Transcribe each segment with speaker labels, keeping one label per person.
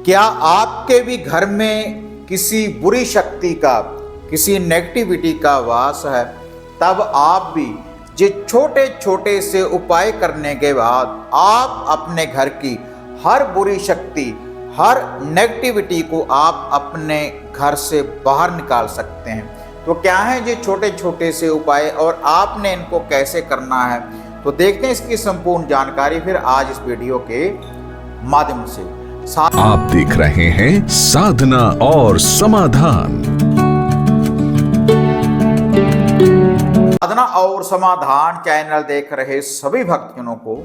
Speaker 1: क्या आपके भी घर में किसी बुरी शक्ति का, किसी नेगेटिविटी का वास है? तब आप भी ये छोटे छोटे से उपाय करने के बाद आप अपने घर की हर बुरी शक्ति, हर नेगेटिविटी को आप अपने घर से बाहर निकाल सकते हैं। तो क्या है ये छोटे छोटे से उपाय और आपने इनको कैसे करना है, तो देखते हैं इसकी संपूर्ण जानकारी फिर आज इस वीडियो के माध्यम से।
Speaker 2: आप देख रहे हैं साधना और समाधान।
Speaker 1: साधना और समाधान चैनल देख रहे सभी भक्तजनों को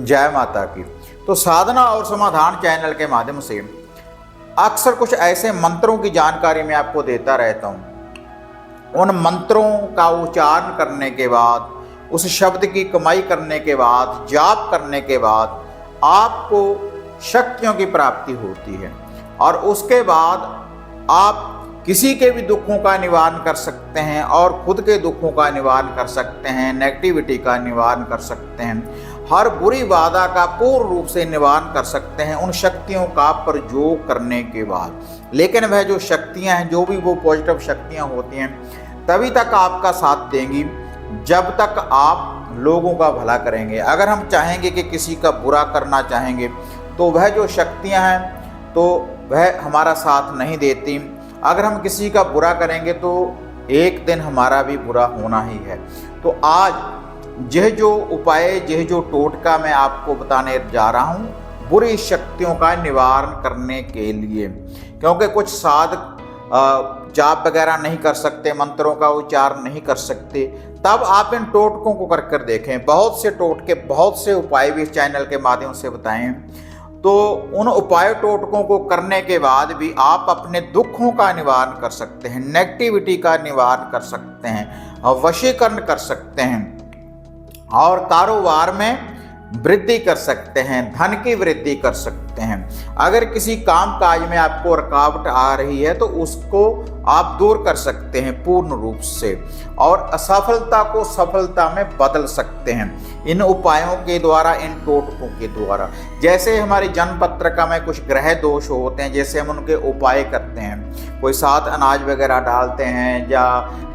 Speaker 1: जय माता की। तो साधना और समाधान चैनल के माध्यम से अक्सर कुछ ऐसे मंत्रों की जानकारी मैं आपको देता रहता हूं। उन मंत्रों का उच्चारण करने के बाद, उस शब्द की कमाई करने के बाद, जाप करने के बाद आपको शक्तियों की प्राप्ति होती है और उसके बाद आप किसी के भी दुखों का निवारण कर सकते हैं और खुद के दुखों का निवारण कर सकते हैं, नेगेटिविटी का निवारण कर सकते हैं, हर बुरी बाधा का पूर्ण रूप से निवारण कर सकते हैं उन शक्तियों का प्रयोग करने के बाद। लेकिन वह जो शक्तियां हैं, जो भी वो पॉजिटिव शक्तियां होती हैं, तभी तक आपका साथ देंगी जब तक आप लोगों का भला करेंगे। अगर हम चाहेंगे कि किसी का बुरा करना चाहेंगे तो वह जो शक्तियां हैं तो वह हमारा साथ नहीं देती। अगर हम किसी का बुरा करेंगे तो एक दिन हमारा भी बुरा होना ही है। तो आज यह जो उपाय, यह जो टोटका मैं आपको बताने जा रहा हूँ बुरी शक्तियों का निवारण करने के लिए, क्योंकि कुछ साधक जाप वगैरह नहीं कर सकते, मंत्रों का उच्चारण नहीं कर सकते, तब आप इन टोटकों को कर देखें। बहुत से टोटके, बहुत से उपाय भी इस चैनल के माध्यम से बताएं। तो उन उपाय टोटकों को करने के बाद भी आप अपने दुखों का निवारण कर सकते हैं, नेगेटिविटी का निवारण कर सकते हैं, वशीकरण कर सकते हैं और कारोबार में वृद्धि कर सकते हैं, धन की वृद्धि कर सकते हैं। अगर किसी काम काज में आपको रुकावट आ रही है तो उसको आप दूर कर सकते हैं पूर्ण रूप से और असफलता को सफलता में बदल सकते हैं इन उपायों के द्वारा, इन टोटकों के द्वारा। जैसे हमारी जन्म पत्रिका में कुछ ग्रह दोष होते हैं, जैसे हम उनके उपाय करते हैं, कोई साथ अनाज वगैरह डालते हैं या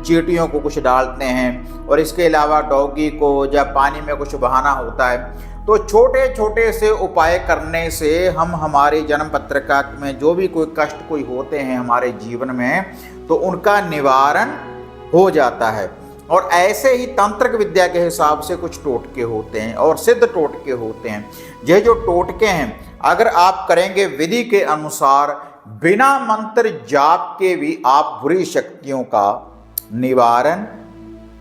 Speaker 1: चींटियों को कुछ डालते हैं और इसके अलावा डॉगी को या पानी में कुछ बहाना होता है। तो छोटे छोटे से उपाय करने से हम हमारी जन्म पत्रिका में जो भी कोई कष्ट कोई होते हैं हमारे जीवन में, तो उनका निवारण हो जाता है। और ऐसे ही तांत्रिक विद्या के हिसाब से कुछ टोटके होते हैं और सिद्ध टोटके होते हैं। ये जो टोटके हैं अगर आप करेंगे विधि के अनुसार, बिना मंत्र जाप के भी आप बुरी शक्तियों का निवारण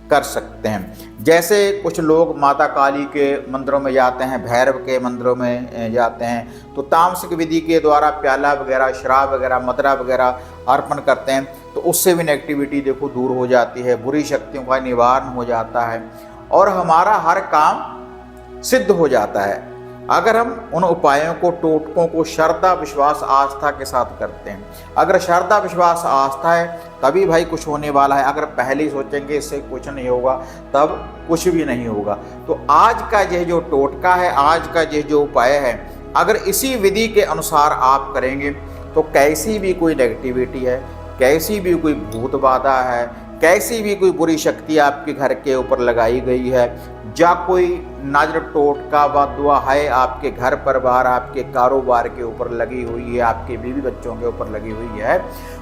Speaker 1: कर सकते हैं। जैसे कुछ लोग माता काली के मंदिरों में जाते हैं, भैरव के मंदिरों में जाते हैं, तो तामसिक विधि के द्वारा प्याला वगैरह, शराब वगैरह, मदरा वगैरह अर्पण करते हैं, तो उससे भी नेगेटिविटी देखो दूर हो जाती है, बुरी शक्तियों का निवारण हो जाता है और हमारा हर काम सिद्ध हो जाता है अगर हम उन उपायों को, टोटकों को श्रद्धा विश्वास आस्था के साथ करते हैं। अगर श्रद्धा विश्वास आस्था है तभी भाई कुछ होने वाला है। अगर पहले ही सोचेंगे इससे कुछ नहीं होगा तब कुछ भी नहीं होगा। तो आज का यह जो टोटका है, आज का यह जो उपाय है, अगर इसी विधि के अनुसार आप करेंगे तो कैसी भी कोई नेगेटिविटी है, कैसी भी कोई भूत बाधा है, कैसी भी कोई बुरी शक्ति आपके घर के ऊपर लगाई गई है या कोई नजर टोटका बदुआ है आपके घर परिवार, आपके कारोबार के ऊपर लगी हुई है, आपके बीवी बच्चों के ऊपर लगी हुई है,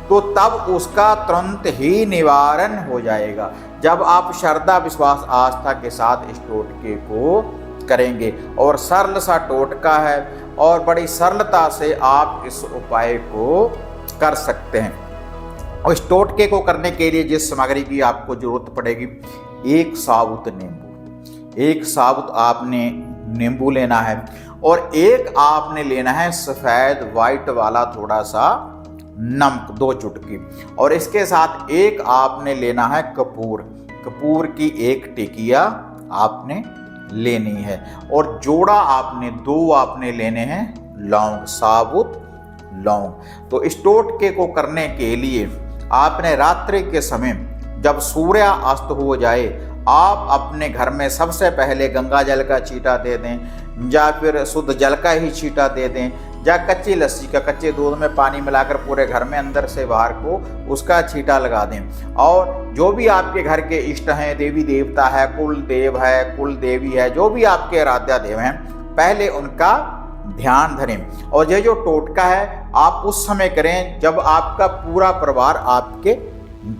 Speaker 1: तो तब उसका तुरंत ही निवारण हो जाएगा जब आप श्रद्धा विश्वास आस्था के साथ इस टोटके को करेंगे। और सरल सा टोटका है और बड़ी सरलता से आप इस उपाय को कर सकते हैं। और इस टोटके को करने के लिए जिस सामग्री की आपको जरूरत पड़ेगी, एक साबुत नींबू, एक साबुत आपने नींबू लेना है और एक आपने लेना है सफ़ेद वाइट वाला थोड़ा सा नमक, 2 चुटकी, और इसके साथ एक आपने लेना है कपूर, कपूर की एक टिकिया आपने लेनी है और जोड़ा आपने 2 आपने लेने हैं लौंग, साबुत लौंग। तो इस टोटके को करने के लिए आपने रात्रि के समय जब सूर्य अस्त हो जाए, आप अपने घर में सबसे पहले गंगा जल का छींटा दे दें या फिर शुद्ध जल का ही छींटा दे दें या कच्ची लस्सी का, कच्चे दूध में पानी मिलाकर पूरे घर में अंदर से बाहर को उसका छींटा लगा दें। और जो भी आपके घर के इष्ट हैं, देवी देवता है, कुल देव है, कुल देवी है, जो भी आपके आराध्या देव हैं, पहले उनका ध्यान धरें। और ये जो टोटका है आप उस समय करें जब आपका पूरा परिवार आपके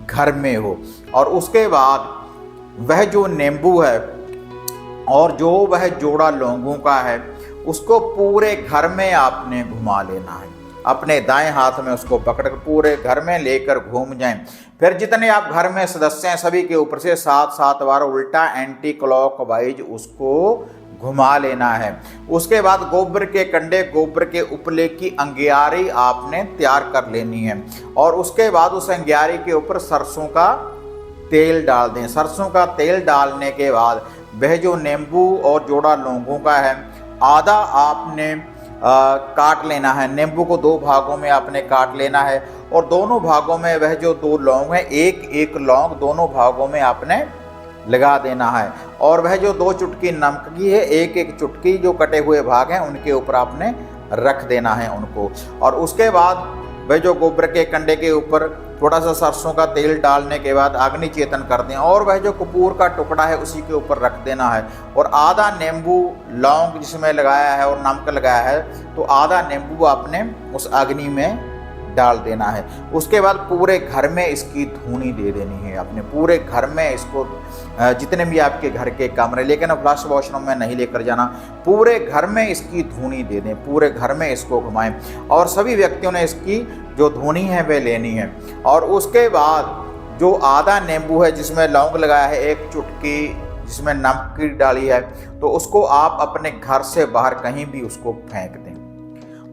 Speaker 1: घर में हो। और उसके बाद वह जो नींबू है और जो वह जोड़ा लौंगों का है उसको पूरे घर में आपने घुमा लेना है। अपने दाएं हाथ में उसको पकड़कर पूरे घर में लेकर घूम जाएं। फिर जितने आप घर में सदस्य हैं सभी के ऊपर से 7 बार उल्टा एंटी क्लॉकवाइज उसको घुमा लेना है। उसके बाद गोबर के कंडे, गोबर के उपले की अंगियारी आपने तैयार कर लेनी है। और उसके बाद उस अंगियारी के ऊपर सरसों का तेल डाल दें। सरसों का तेल डालने के बाद वह जो नींबू और जोड़ा लौंगों का है आधा आपने काट लेना है। नींबू को 2 भागों में आपने काट लेना है और दोनों भागों में वह जो 2 लौंग है, एक लौंग दोनों भागों में आपने लगा देना है। और वह जो 2 चुटकी नमक की है, एक चुटकी जो कटे हुए भाग हैं उनके ऊपर आपने रख देना है उनको। और उसके बाद वह जो गोबर के कंडे के ऊपर थोड़ा सा सरसों का तेल डालने के बाद अग्नि चेतन कर दें और वह जो कपूर का टुकड़ा है उसी के ऊपर रख देना है। और आधा नींबू लौंग जिसमें लगाया है और नमक लगाया है तो आधा नींबू आपने उस अग्नि में डाल देना है। उसके बाद पूरे घर में इसकी धूनी दे देनी है। अपने पूरे घर में इसको जितने भी आपके घर के कमरे, लेकिन फ्लश वॉशरूम में नहीं लेकर जाना, पूरे घर में इसकी धूनी दे दें, पूरे घर में इसको घुमाएं। और सभी व्यक्तियों ने इसकी जो धूनी है वह लेनी है। और उसके बाद जो आधा नींबू है जिसमें लौंग लगाया है, 1 चुटकी जिसमें नमक की डाली है, तो उसको आप अपने घर से बाहर कहीं भी उसको फेंक दें।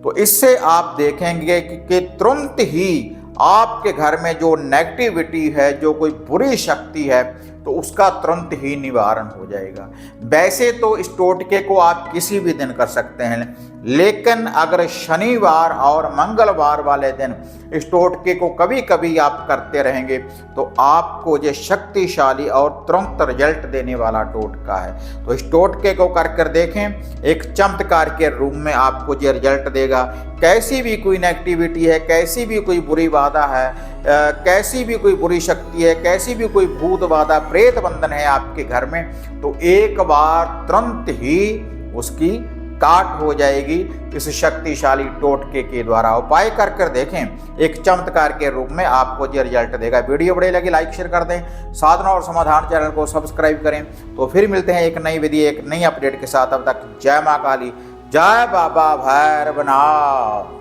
Speaker 1: तो इससे आप देखेंगे कि तुरंत ही आपके घर में जो नेगेटिविटी है, जो कोई बुरी शक्ति है, तो उसका तुरंत ही निवारण हो जाएगा। वैसे तो इस टोटके को आप किसी भी दिन कर सकते हैं, लेकिन अगर शनिवार और मंगलवार वाले दिन इस टोटके को कभी कभी आप करते रहेंगे तो आपको ये शक्तिशाली और तुरंत रिजल्ट देने वाला टोटका है। तो इस टोटके को कर देखें, एक चमत्कार के रूप में आपको ये रिजल्ट देगा। कैसी भी कोई नेगेटिविटी है, कैसी भी कोई बुरी बाधा है, कैसी भी कोई बुरी शक्ति है, कैसी भी कोई भूत बाधा, प्रेत बंधन है आपके घर में, तो एक बार तुरंत ही उसकी काट हो जाएगी इस शक्तिशाली टोटके के द्वारा। उपाय कर देखें, एक चमत्कार के रूप में आपको ये रिजल्ट देगा। वीडियो बढ़िया लगी लाइक शेयर कर दें, साधना और समाधान चैनल को सब्सक्राइब करें। तो फिर मिलते हैं एक नई विधि, एक नई अपडेट के साथ। अब तक जय मां काली, जय बाबा भैरवनाथ।